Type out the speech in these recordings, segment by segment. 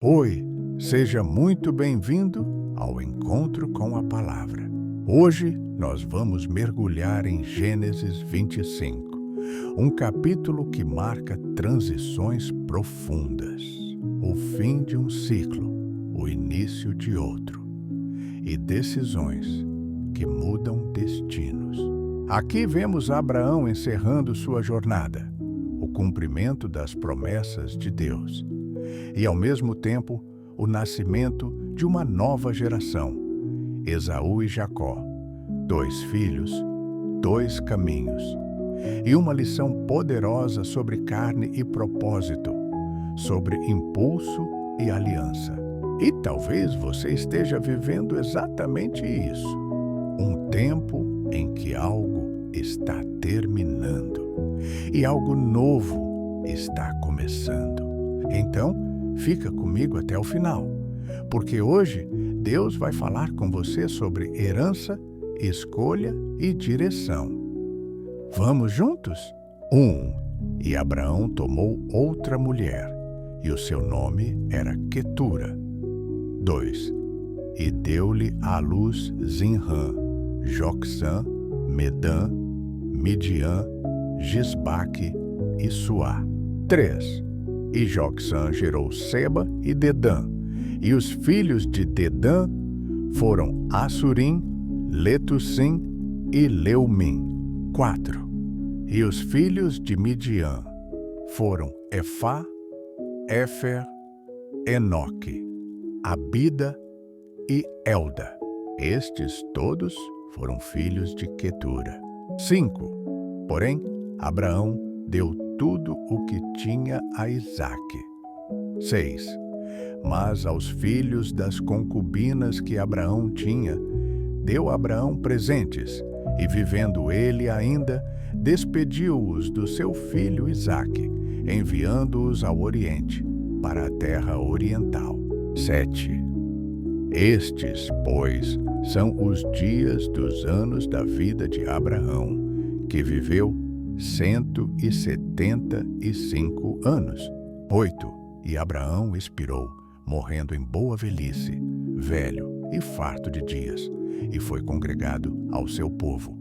Oi, seja muito bem-vindo ao Encontro com a Palavra. Hoje nós vamos mergulhar em Gênesis 25, um capítulo que marca transições profundas, o fim de um ciclo, o início de outro, e decisões que mudam destinos. Aqui vemos Abraão encerrando sua jornada, o cumprimento das promessas de Deus, e ao mesmo tempo o nascimento de uma nova geração, Esaú e Jacó, 2 filhos, 2 caminhos, e uma lição poderosa sobre carne e propósito, sobre impulso e aliança. E talvez você esteja vivendo exatamente isso, um tempo em que algo está terminando e algo novo está começando. Então, fica comigo até o final, porque hoje Deus vai falar com você sobre herança, escolha e direção. Vamos juntos? 1. E Abraão tomou outra mulher, e o seu nome era Quetura. 2. E deu-lhe à luz Zinrã, Jocsã, Medã, Midian, Gisbaque e Suá. 3. E Jocsã gerou Seba e Dedã, e os filhos de Dedã foram Assurim, Letussim e Leumim. 4. E os filhos de Midian foram Efá, Éfer, Enoque, Abida e Elda. Estes todos foram filhos de Quetura. 5. Porém, Abraão deu tudo o que tinha a Isaque. 6. Mas aos filhos das concubinas que Abraão tinha, deu Abraão presentes, e vivendo ele ainda, despediu-os do seu filho Isaque, enviando-os ao Oriente, para a terra oriental. 7. Estes, pois, são os dias dos anos da vida de Abraão, que viveu 175 anos. 8. E Abraão expirou, morrendo em boa velhice, velho e farto de dias, e foi congregado ao seu povo.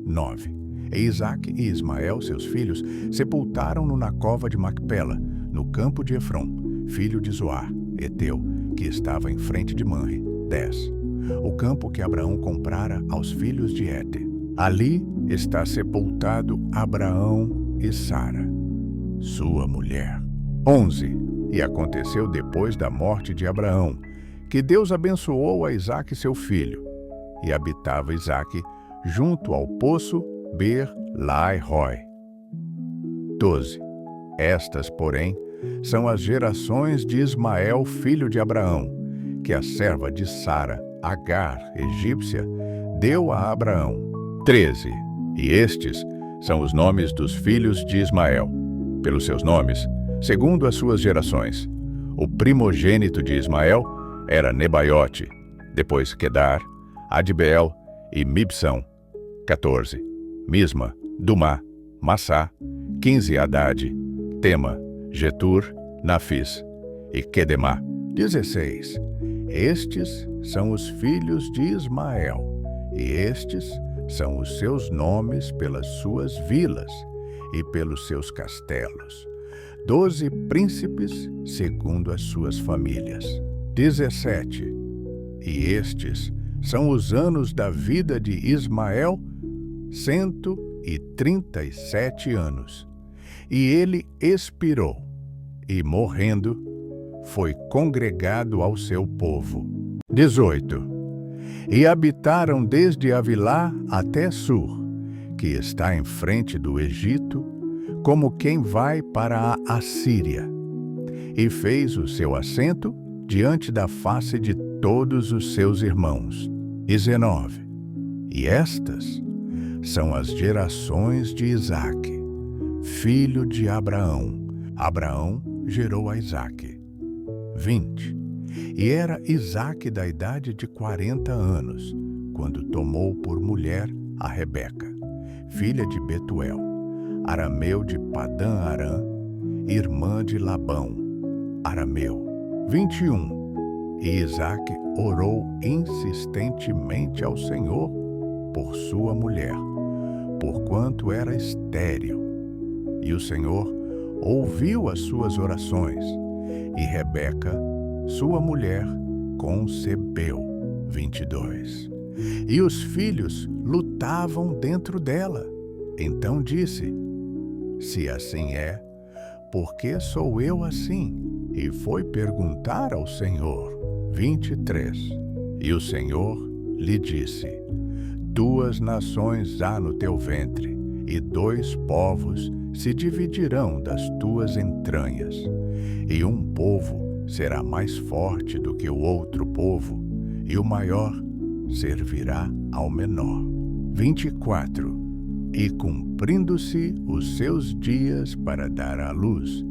9. E Isaque e Ismael, seus filhos, sepultaram-no na cova de Macpela, no campo de Efrom, filho de Zoar, Eteu, que estava em frente de Manre. 10. O campo que Abraão comprara aos filhos de Hete. Ali está sepultado Abraão e Sara, sua mulher. 11. E aconteceu depois da morte de Abraão, que Deus abençoou a Isaque seu filho, e habitava Isaque junto ao poço Ber-Lai-Roi. 12. Estas, porém, são as gerações de Ismael, filho de Abraão, que a serva de Sara, Agar, egípcia, deu a Abraão. 13. E estes são os nomes dos filhos de Ismael, pelos seus nomes, segundo as suas gerações. O primogênito de Ismael era Nebaiote, depois Quedar, Adbeel e Mibsão. 14. Misma, Dumá, Massá. 15. Hadade, Tema, Getur, Nafis e Quedemá. 16. Estes são os filhos de Ismael, e estes são os seus nomes pelas suas vilas e pelos seus castelos. 12 príncipes segundo as suas famílias. 17. E estes são os anos da vida de Ismael, 137 anos. E ele expirou, e morrendo, foi congregado ao seu povo. 18. E habitaram desde Avilá até Sur, que está em frente do Egito, como quem vai para a Assíria. E fez o seu assento diante da face de todos os seus irmãos. 19. E estas são as gerações de Isaque, filho de Abraão. Abraão gerou a Isaque. 20. E era Isaque da idade de 40 anos, quando tomou por mulher a Rebeca, filha de Betuel, arameu de Padã-Arã, irmã de Labão, arameu. 21. E Isaque orou insistentemente ao Senhor por sua mulher, porquanto era estéril. E o Senhor ouviu as suas orações, e Rebeca, sua mulher, concebeu. 22. E os filhos lutavam dentro dela. Então disse: se assim é, por que sou eu assim? E foi perguntar ao Senhor. 23. E o Senhor lhe disse: 2 nações há no teu ventre, e 2 povos se dividirão das tuas entranhas. E um povo será mais forte do que o outro povo, e o maior servirá ao menor. 24. E cumprindo-se os seus dias para dar à luz,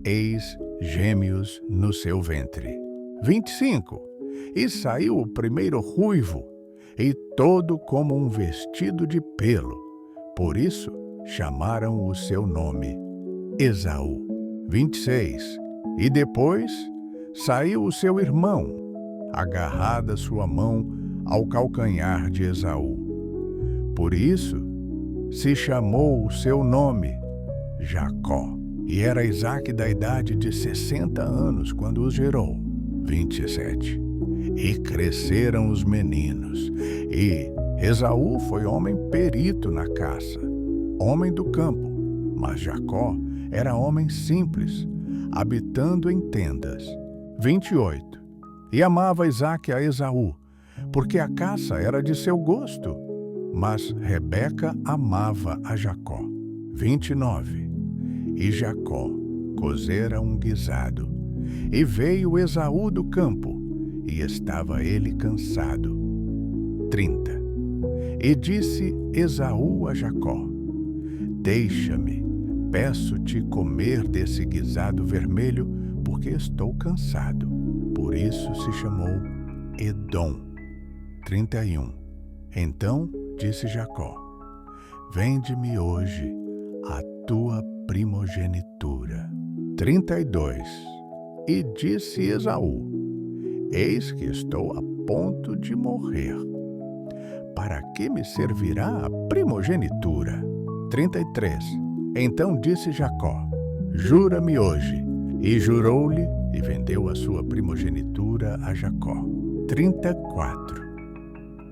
eis gêmeos no seu ventre. 25. E saiu o primeiro ruivo, e todo como um vestido de pelo. Por isso chamaram o seu nome Esaú. 26. E depois saiu o seu irmão, agarrada sua mão ao calcanhar de Esaú. Por isso se chamou o seu nome Jacó. E era Isaque da idade de 60 anos quando os gerou. 27. E cresceram os meninos, e Esaú foi homem perito na caça, homem do campo, mas Jacó era homem simples, habitando em tendas. 28. E amava Isaque a Esaú, porque a caça era de seu gosto, mas Rebeca amava a Jacó. 29. E Jacó cozera um guisado, e veio Esaú do campo, e estava ele cansado. 30. E disse Esaú a Jacó: deixa-me, peço-te comer desse guisado vermelho, porque estou cansado. Por isso se chamou Edom. 31. Então disse Jacó: vende-me hoje a tua primogenitura. 32. E disse Esaú: eis que estou a ponto de morrer. Para que me servirá a primogenitura? 33. Então disse Jacó: jura-me hoje. E jurou-lhe, e vendeu a sua primogenitura a Jacó. 34.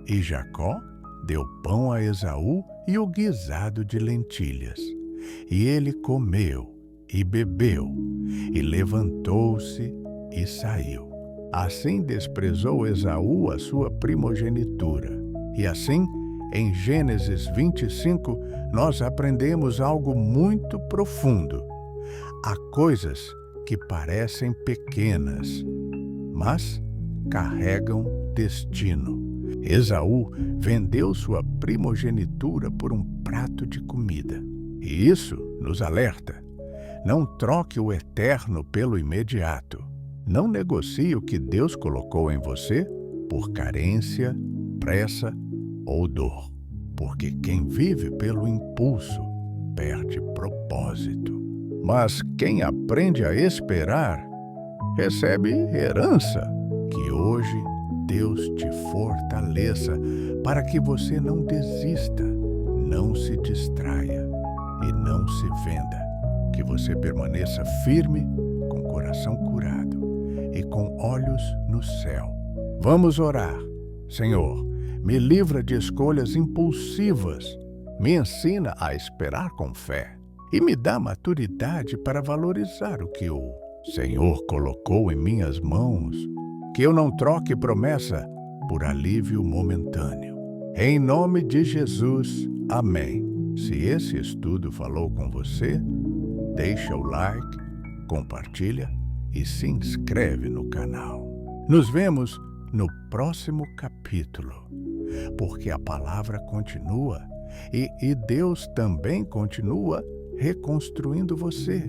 E Jacó deu pão a Esaú e o guisado de lentilhas. E ele comeu e bebeu, e levantou-se e saiu. Assim desprezou Esaú a sua primogenitura. E assim, em Gênesis 25, nós aprendemos algo muito profundo. Há coisas que parecem pequenas, mas carregam destino. Esaú vendeu sua primogenitura por um prato de comida. E isso nos alerta. Não troque o eterno pelo imediato. Não negocie o que Deus colocou em você por carência, pressa ou dor. Porque quem vive pelo impulso perde propósito. Mas quem aprende a esperar recebe herança. Que hoje Deus te fortaleça para que você não desista, não se distraia e não se venda. Que você permaneça firme, com o coração curado e com olhos no céu. Vamos orar. Senhor, me livra de escolhas impulsivas, me ensina a esperar com fé e me dá maturidade para valorizar o que o Senhor colocou em minhas mãos. Que eu não troque promessa por alívio momentâneo. Em nome de Jesus, amém. Se esse estudo falou com você, deixa o like, compartilha e se inscreve no canal. Nos vemos no próximo capítulo, porque a palavra continua e Deus também continua reconstruindo você.